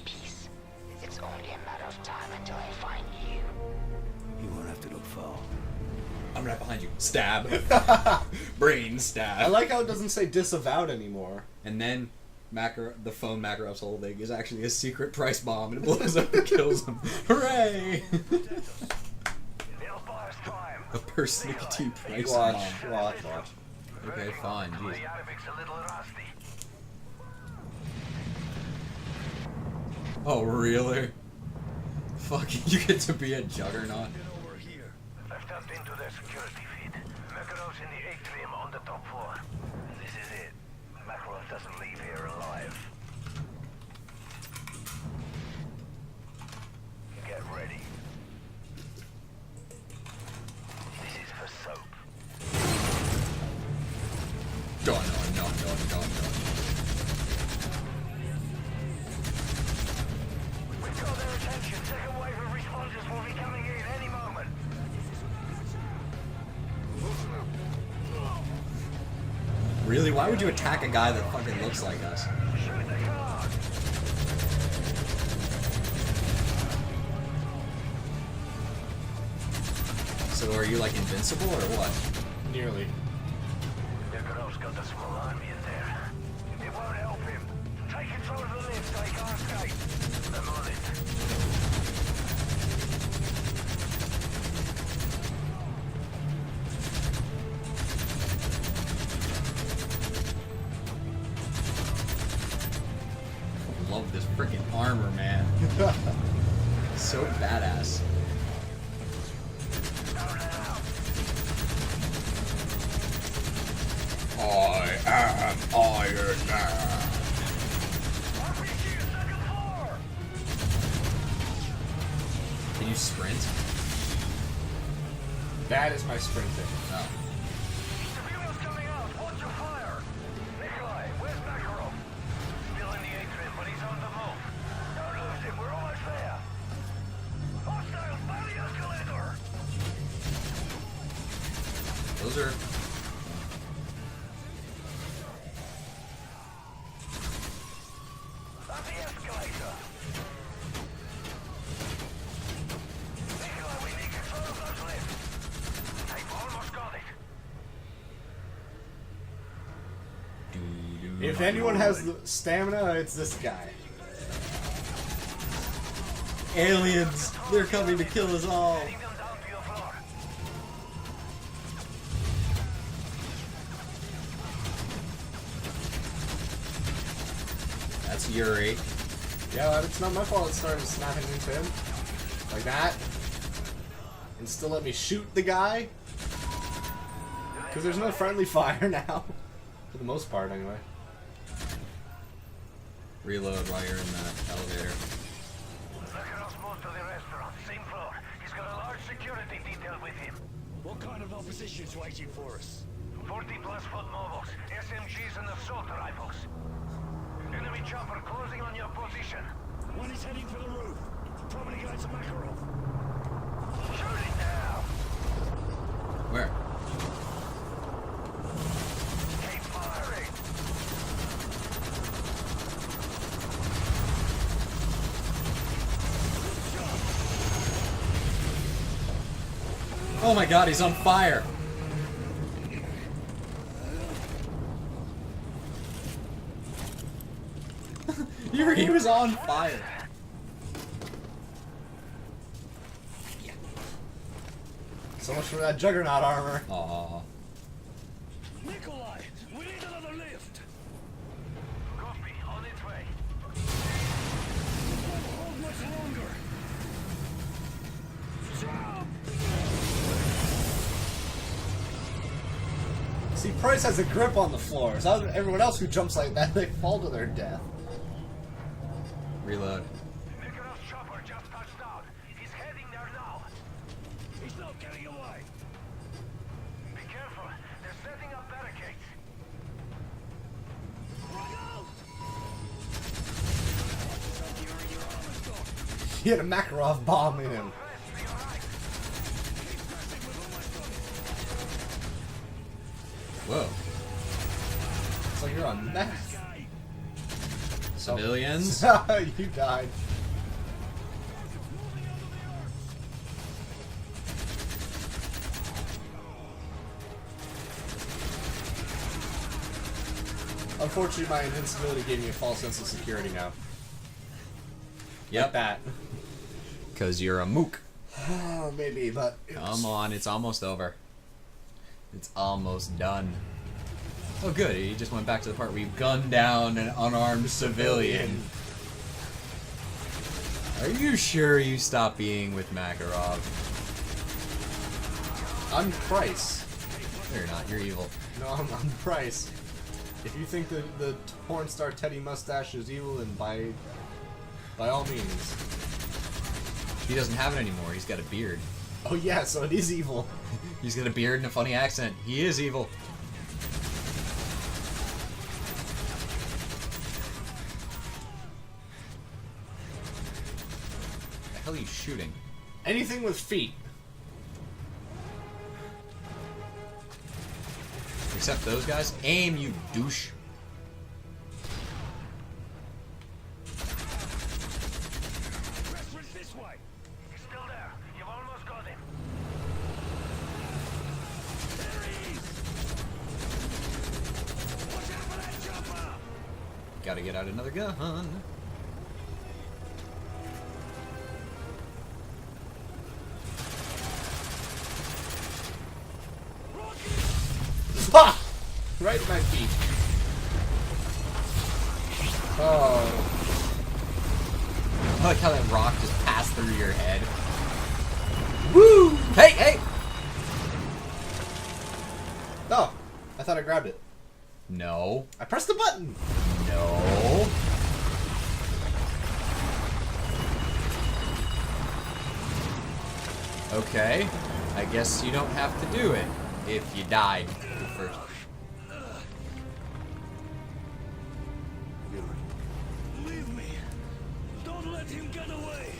peace. It's only a matter of time until I find you. You won't have to look far. I'm right behind you. Stab. Brain stab. I like how it doesn't say disavowed anymore. And then the phone Makarov's holding is actually a secret price bomb, and it blows up and kills him. Hooray! A persnickety price Watch. bomb. Okay, fine. Jeez. Oh, really? Fuck, you get to be a juggernaut? I've tapped into their security feed. Makarov's in the atrium on the top floor. This is it. Makarov doesn't leave here alive. Get ready. This is for soap. Dun. We've got their attention. Second wave of responses will be coming in any moment. Really? Why would you attack a guy that fucking looks like us? Shoot the car. So are you like invincible or what? Nearly. Makarov's got a small army in there. It won't help him. Take control of the lift. Take our escape. I'm on it. Love this freaking armor, man. So badass. I am Iron Man. RPG, second floor. Can you sprint? That is my sprinting. Oh. Civilians coming out. Watch your fire. Nikolai, where's Makarov? Still in the atrium, but he's on the move. Don't lose him. We're almost there. Hostiles by the escalator. Those are... At the escalator. Nikolai, we need control of those lifts. I've almost got it. If anyone has the stamina, it's this guy. Aliens! They're coming to kill us all! Heading them down to your floor. That's Yuri. Yeah, it's not my fault it started snapping into him. Like that. And still let me shoot the guy. Because there's no friendly fire now. For the most part, anyway. Reload while you're in the elevator. Makarov's moved to the restaurant. Same floor. He's got a large security detail with him. What kind of opposition's waiting for us? 40-plus foot mobiles, SMGs and assault rifles. Enemy chopper closing on your position. One is heading for the roof. Probably going to Makarov. Shoot it now! Where? Keep firing! Oh my god, he's on fire! Yuri was on fire! So much for that juggernaut armor. Aww. Nikolai, we need another lift. Copy, on its way. Won't hold much longer. Jump! See, Price has a grip on the floors. Everyone else who jumps like that, they fall to their death. Reload. Makarov's chopper just touched down. He's heading there now. He's not getting away. Be careful. They're setting up barricades. Run out! He had a Makarov bomb in him. Press to your right. Keep pressing with all my strength. Whoa. It's like you're on meth. Escape. Civilians. You died. Unfortunately, my invincibility gave me a false sense of security now. Yep. That. Because you're a mook. Maybe, but... Come on, it's almost over. It's almost done. Oh good, he just went back to the part where you gunned down an unarmed civilian. Are you sure you stopped being with Makarov? I'm Price. No, you're not, you're evil. No, I'm Price. If you think the porn star Teddy Mustache is evil, then by all means. He doesn't have it anymore, he's got a beard. Oh yeah, so it is evil. He's got a beard and a funny accent. He is evil. The hell are you shooting? Anything with feet. Except those guys? Aim, you douche. Rest this way. He's still there. You've almost got him. There he is. Watch out for that chopper. Gotta get out another gun. Ha! Right in my feet. Oh. I like how that rock just passed through your head. Woo! Hey, hey! Oh, I thought I grabbed it. No. I pressed the button. No. Okay. I guess you don't have to do it if you died first. Leave me. Don't let him get away.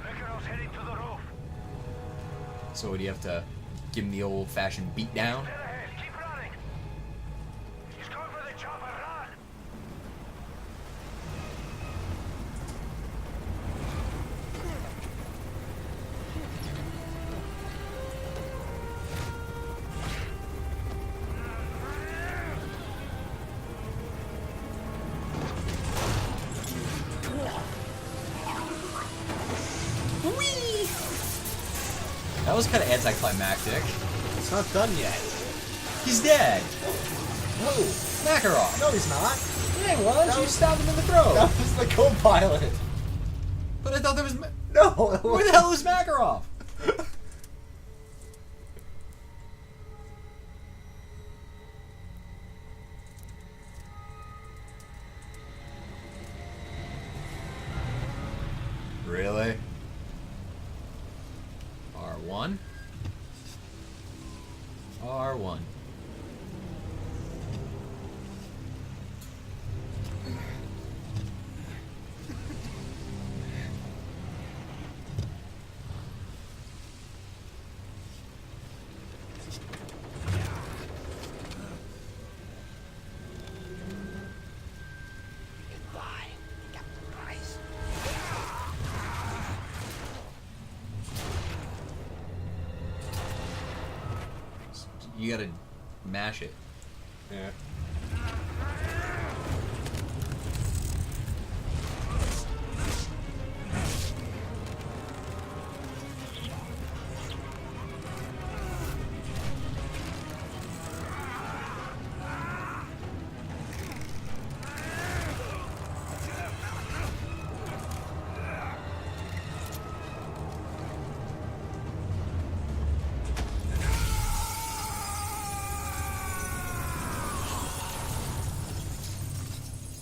Makarov's heading to the roof. So would you have to give him the old-fashioned beat down? Dead ahead. Keep running. He's going for the chopper. Run. That was kind of anticlimactic. It's not done yet. He's dead. No. Makarov. No, he's not. Yeah, he was. That You was- stabbed him in the throat. That was the co-pilot. But I thought there was... No. Where the hell is Makarov? Really? R1? R1. Goodbye, Captain Price. You gotta mash it. Yeah.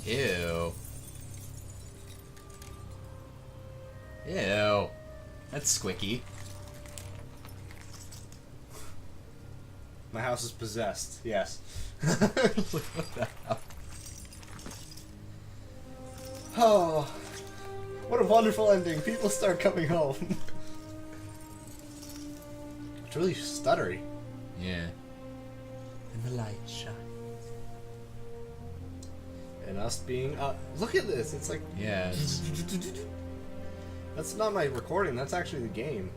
Ew. Ew. That's squicky. My house is possessed. Yes. What the hell? Oh, what a wonderful ending. People start coming home. It's really stuttery. Yeah. And the light shine. And us being look at this. It's like Yeah, it's, that's not my recording. That's actually the game.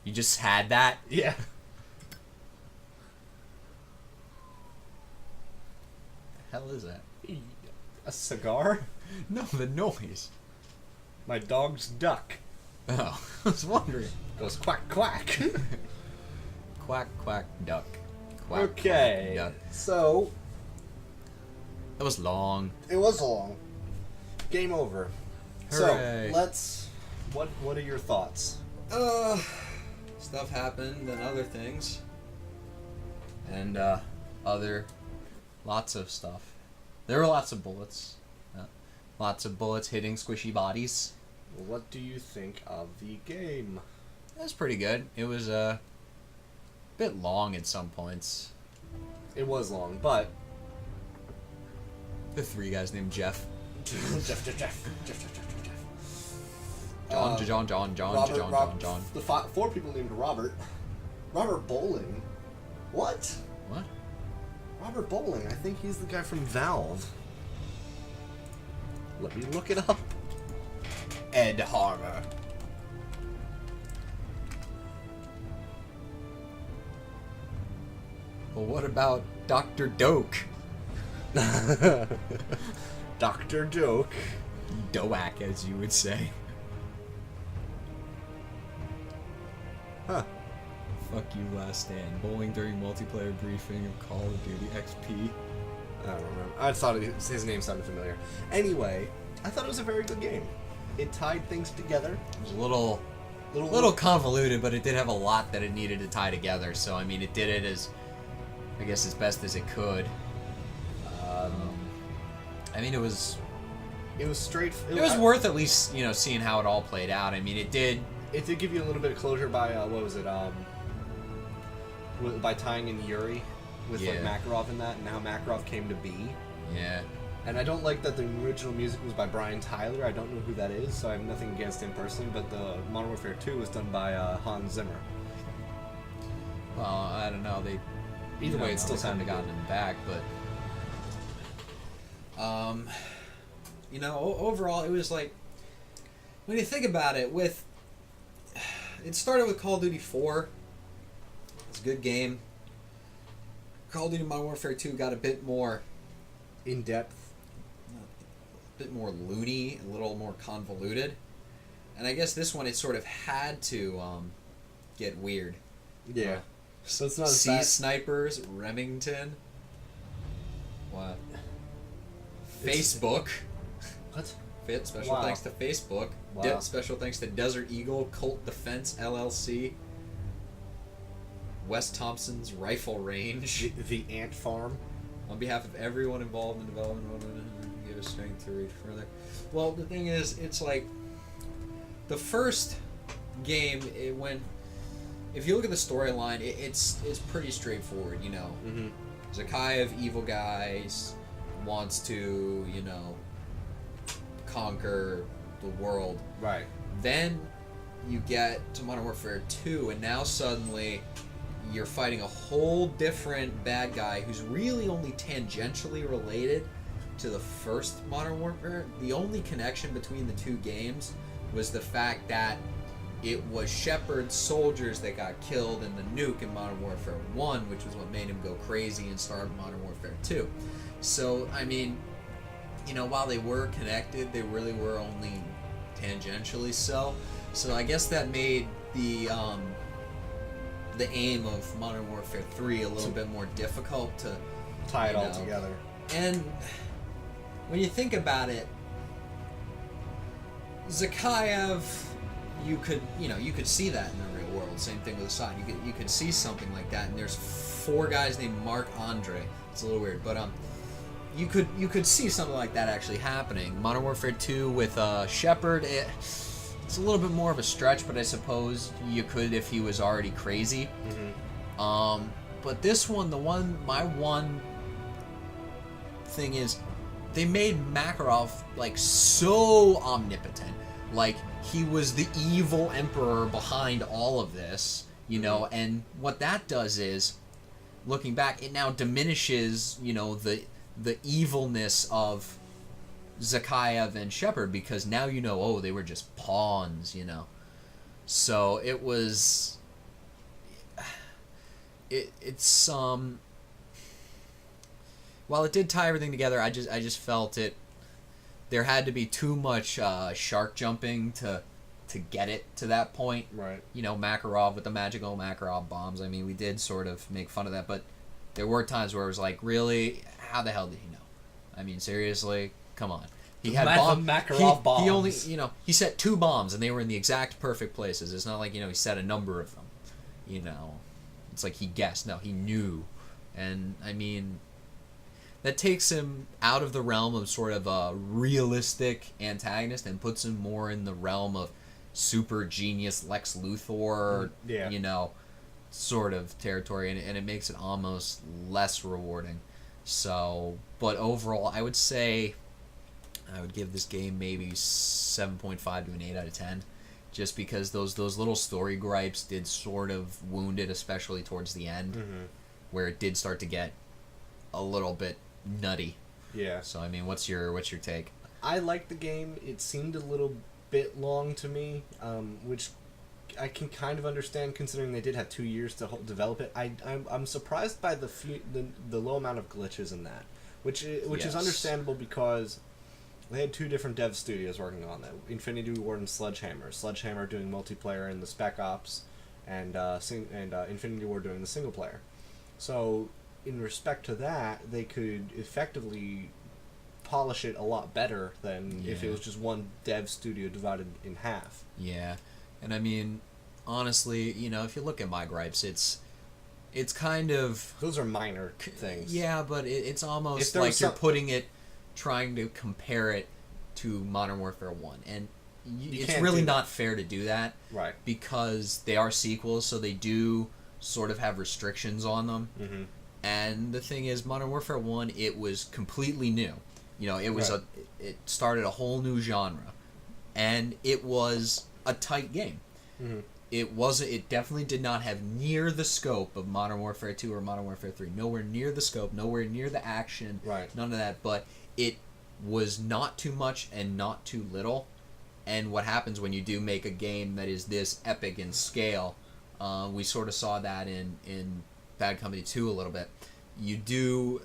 you just had that. Yeah. The hell is that? A cigar? No, the noise. My dog's duck Oh, I was wondering. goes quack quack. Quack, quack, duck. Quack, Okay. quack, duck. So That was long. it was long. Game over. Hooray. So let's. What are your thoughts? Stuff happened and other things. And, lots of stuff. There were lots of bullets. Lots of bullets hitting squishy bodies. What do you think of the game? It was pretty good. It was, a bit long at some points. It was long, but The three guys named Jeff. Jeff. John, Robert, John. The four people named Robert. Robert Bowling. What? What? Robert Bowling. I think he's the guy from Valve. Let me look it up. Ed Harmer. Well, what about Dr. Doak? Dr. Doak. Doak, as you would say. Huh. Fuck you, Last Stand. Bowling during multiplayer briefing of Call of Duty XP. I don't remember. I thought his name sounded familiar. Anyway, I thought it was a very good game. It tied things together. It was a little convoluted, but it did have a lot that it needed to tie together. So I mean, it did it as, I guess, as best as it could. I mean, it was straight. it was worth at least seeing how it all played out. I mean, it did. It did give you a little bit of closure by what was it? By tying in Yuri with like Yeah. Makarov in that, and how Makarov came to be. Yeah. And I don't like that the original music was by Brian Tyler. I don't know who that is, so I have nothing against him personally. But the Modern Warfare 2 was done by Hans Zimmer. Well, I don't know. They Either way, it still kind sounded of gotten good. him back, but overall, it was like, when you think about it, it started with Call of Duty 4. It's a good game. Call of Duty Modern Warfare 2 got a bit more In depth. loony, a little more convoluted, and I guess this one it sort of had to get weird. Yeah. So it's not as Sea bad. snipers, Remington. What? It's- Facebook. What? Fit. Special Wow. thanks to Facebook. Wow. Special thanks to Desert Eagle Colt Defense LLC. West Thompson's Rifle Range. The Ant Farm. On behalf of everyone involved in development, give us strength to reach further. Well, the thing is, it's like the first game. It went. If you look at the storyline, it's pretty straightforward. Mm-hmm. Zakayev, evil guys, wants to conquer the world. Right. Then you get to Modern Warfare 2, and now suddenly you're fighting a whole different bad guy who's really only tangentially related to the first Modern Warfare. The only connection between the two games was the fact that it was Shepard's soldiers that got killed in the nuke in Modern Warfare 1, which was what made him go crazy and start Modern Warfare 2. So, I mean, while they were connected, they really were only tangentially so. So I guess that made the aim of Modern Warfare 3 a little bit more difficult to Tie it all know. together. And when you think about it, Zakayev, you could see that in the real world. Same thing with Assad. You could see something like that. And there's 4 guys named Mark Andre. It's a little weird, but you could see something like that actually happening. Modern Warfare 2 with Shepard, it's a little bit more of a stretch, but I suppose you could if he was already crazy. Mm-hmm. But this one, my one thing is, they made Makarov like so omnipotent, like he was the evil emperor behind all of this, you know. And what that does is, looking back, it now diminishes, you know, the evilness of Zakhaev and Shepard, because now you know, oh, they were just pawns, you know. So it was, it's while it did tie everything together, I just felt it. There had to be too much shark jumping to get it to that point. Right. You know, Makarov with the magical Makarov bombs. I mean, we did sort of make fun of that, but there were times where it was like, really, how the hell did he know? I mean, seriously, come on. He had Makarov bombs. He only, you know, he set 2 bombs and they were in the exact perfect places. It's not like, you know, he set a number of them. You know, it's like he guessed. No, he knew. And I mean, that takes him out of the realm of sort of a realistic antagonist and puts him more in the realm of super genius Lex Luthor, Yeah. you know, sort of territory, and it makes it almost less rewarding. So, but overall, I would say I would give this game maybe 7.5 to an 8 out of 10, just because those little story gripes did sort of wound it, especially towards the end, where it did start to get a little bit nutty. Yeah. So I mean, what's your take? I liked the game. It seemed a little bit long to me, which I can kind of understand considering they did have 2 years to develop it. I'm surprised by the low amount of glitches in that, which is Yes. understandable because they had 2 different dev studios working on that: Infinity Ward and Sledgehammer. Sledgehammer doing multiplayer in the Spec Ops, and Infinity Ward doing the single player. So in respect to that, they could effectively polish it a lot better than if it was just one dev studio divided in half. Yeah, and I mean, honestly, you know, if you look at my gripes, it's kind of, Those are minor things. yeah, but it's If almost there like was you're some- putting it, trying to compare it to Modern Warfare 1, and it's can't really do that. not fair to do that, Right. because they are sequels, so they do sort of have restrictions on them. Mm-hmm. And the thing is, Modern Warfare 1, it was completely new. You know, it was Right. it started a whole new genre, and it was a tight game. Mm-hmm. It definitely did not have near the scope of Modern Warfare 2 or Modern Warfare 3. Nowhere near the scope, nowhere near the action, Right. none of that, but it was not too much and not too little. And what happens when you do make a game that is this epic in scale, we sort of saw that in Bad Company 2 a little bit. You do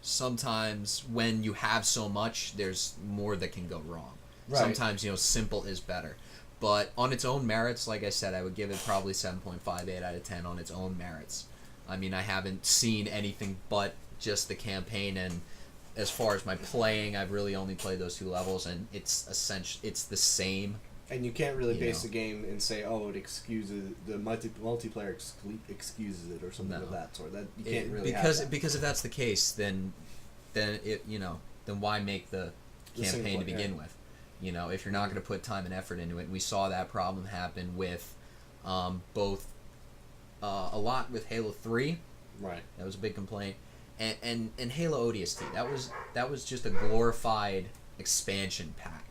sometimes, when you have so much, there's more that can go wrong. Right. Sometimes, you know, simple is better. But on its own merits, like I said, I would give it probably 7.58 out of 10 on its own merits. I mean, I haven't seen anything but just the campaign, and as far as my playing, I've really only played those 2 levels, and it's the same. And you can't really You base know. the game and say, oh, it excuses the multiplayer excuses it or something No. of that sort. That you can't really because have that. because if that's the case, then it, you know, then why make the The single campaign to player, begin yeah. with? You know, if you're not going to put time and effort into it. And we saw that problem happen with both a lot with Halo 3. Right. That was a big complaint, and Halo ODST. That was just a glorified expansion pack.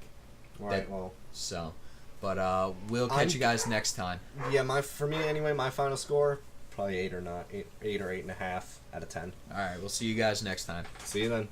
Right. Well. So, but we'll catch you guys next time. Yeah. For me anyway, my final score probably 8 or 8 or 8.5 out of 10. All right, we'll see you guys next time. See you then.